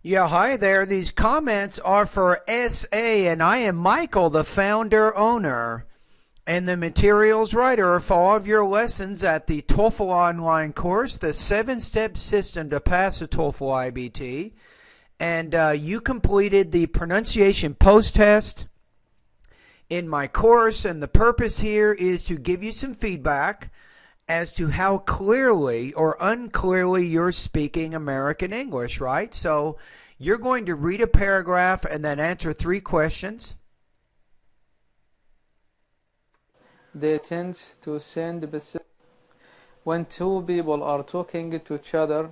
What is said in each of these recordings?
Yeah, hi there. These comments are for SA, and I am Michael, the founder owner and the materials writer for all of your lessons at the TOEFL online course, the 7-step system to pass the TOEFL IBT. And you completed the pronunciation post-test in my course, and the purpose here is to give you some feedback as to how clearly or unclearly you're speaking American English, right? So you're going to read a paragraph and then answer 3 questions. They tend to send when two people are talking to each other.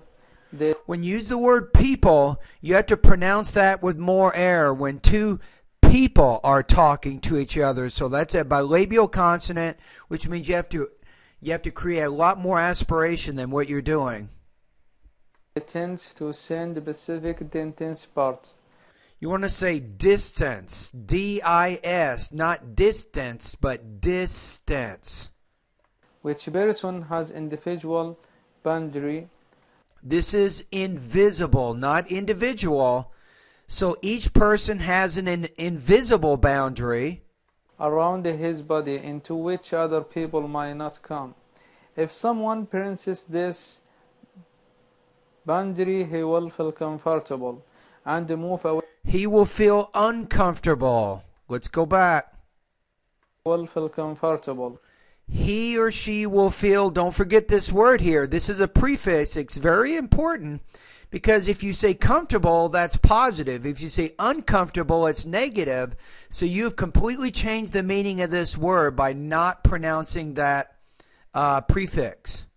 When you use the word people, you have to pronounce that with more air. When two people are talking to each other, so that's a bilabial consonant, which means you have to create a lot more aspiration than what you're doing. They tend to send specific tense part. You want to say distance, D-I-S, not distance, but distance. Which person has individual boundary? This is invisible, not individual. So each person has an invisible boundary Around his body into which other people might not come. If someone passes this boundary, he will feel comfortable and move away. He will feel uncomfortable. Let's go back. Will feel comfortable. He or she will feel, don't forget this word here. This is a prefix. It's very important because if you say comfortable, that's positive. If you say uncomfortable, it's negative. So you've completely changed the meaning of this word by not pronouncing that prefix.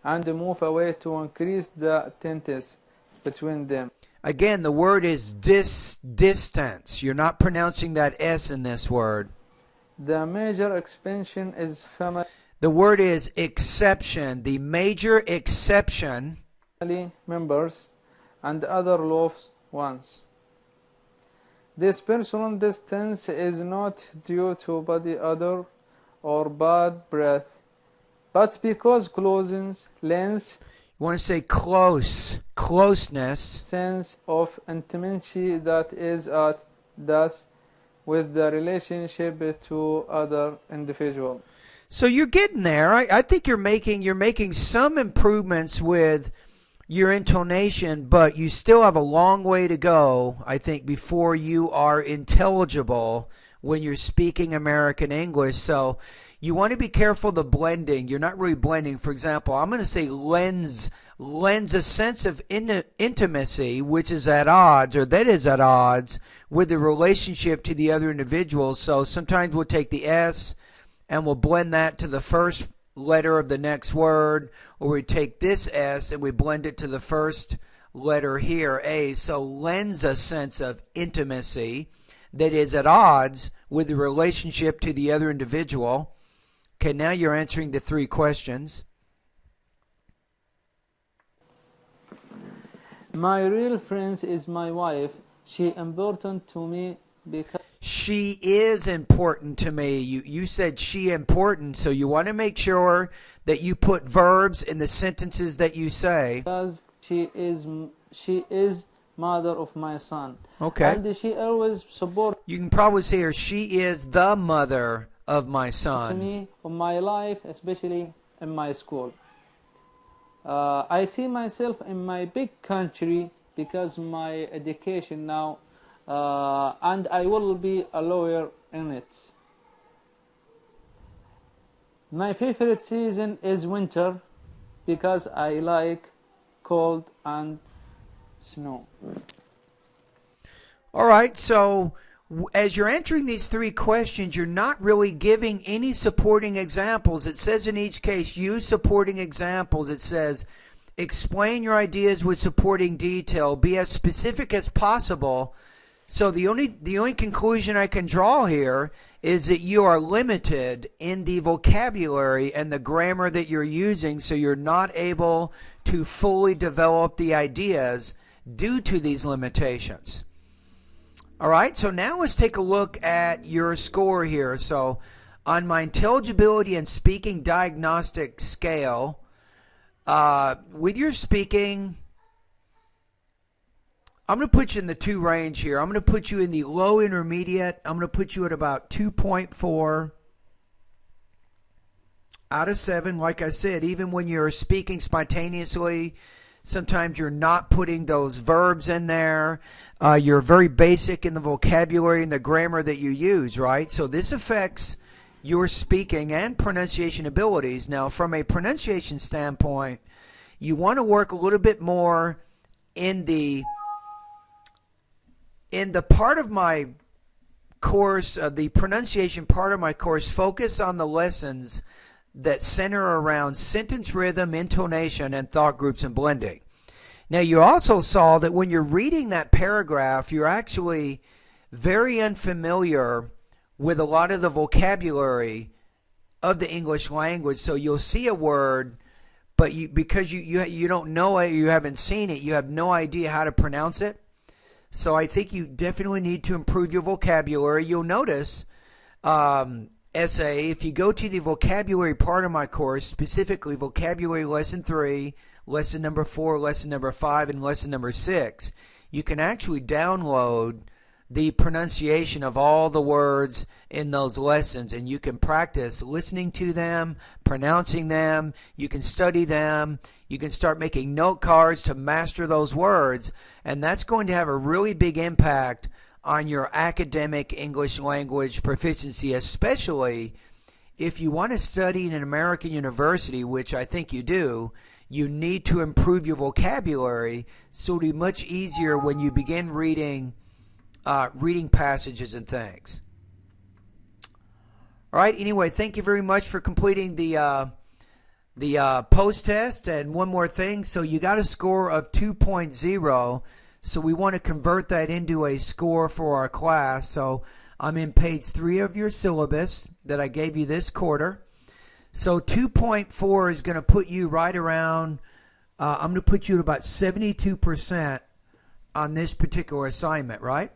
And move away to increase the distance between them. Again, the word is distance. You're not pronouncing that S in this word. The major expansion is family. The word is exception. The major exception. Family members and other loved ones. This personal distance is not due to body odor or bad breath, but because closeness, lens, you want to say closeness, sense of intimacy that is at thus with the relationship to other individual. So you're getting there. I think you're making some improvements with your intonation, but you still have a long way to go, I think, before you are intelligible when you're speaking American English. So you want to be careful of the blending. You're not really blending. For example, I'm going to say lends a sense of intimacy, which is at odds, or that is at odds with the relationship to the other individuals. So sometimes we'll take the S and we'll blend that to the first letter of the next word, or we take this S and we blend it to the first letter here, A. So lends a sense of intimacy that is at odds with the relationship to the other individual. Okay, now you're answering the 3 questions. My real friend is my wife. She important to me because she is important to me. You said she important, so you want to make sure that you put verbs in the sentences that you say. Because she is mother of my son. Okay. And she always support. You can probably say her. She is the mother of my son. To me, of my life, especially in my school. I see myself in my big country because my education now, and I will be a lawyer in it. My favorite season is winter because I like cold and snow. All right, so as you're answering these 3 questions, you're not really giving any supporting examples. It says in each case, use supporting examples. It says, explain your ideas with supporting detail. Be as specific as possible. So the only conclusion I can draw here is that you are limited in the vocabulary and the grammar that you're using, so you're not able to fully develop the ideas due to these limitations. All right, so now let's take a look at your score here. So on my intelligibility and speaking diagnostic scale, with your speaking, I'm going to put you in the 2 range here. I'm going to put you in the low intermediate. I'm going to put you at about 2.4 out of 7. Like I said, even when you're speaking spontaneously, sometimes you're not putting those verbs in there. You're very basic in the vocabulary and the grammar that you use, right? So this affects your speaking and pronunciation abilities. Now, from a pronunciation standpoint, you want to work a little bit more in the part of my course, the pronunciation part of my course, focus on the lessons that center around sentence rhythm, intonation, and thought groups and blending. Now, you also saw that when you're reading that paragraph, you're actually very unfamiliar with a lot of the vocabulary of the English language. So you'll see a word, but because you don't know it, you haven't seen it, you have no idea how to pronounce it. So I think you definitely need to improve your vocabulary. You'll notice, if you go to the vocabulary part of my course, specifically vocabulary lesson 3, lesson number 4, lesson number 5, and lesson number 6, you can actually download the pronunciation of all the words in those lessons, and you can practice listening to them, pronouncing them, you can study them, you can start making note cards to master those words, and that's going to have a really big impact on your academic English language proficiency, especially if you want to study in an American university, which I think you do. You need to improve your vocabulary so it'll be much easier when you begin reading passages and things. All right. Anyway, thank you very much for completing the post test. And one more thing. So you got a score of 2.0. So we want to convert that into a score for our class. So I'm in page 3 of your syllabus that I gave you this quarter. So 2.4 is going to put you right around, I'm going to put you at about 72% on this particular assignment, right?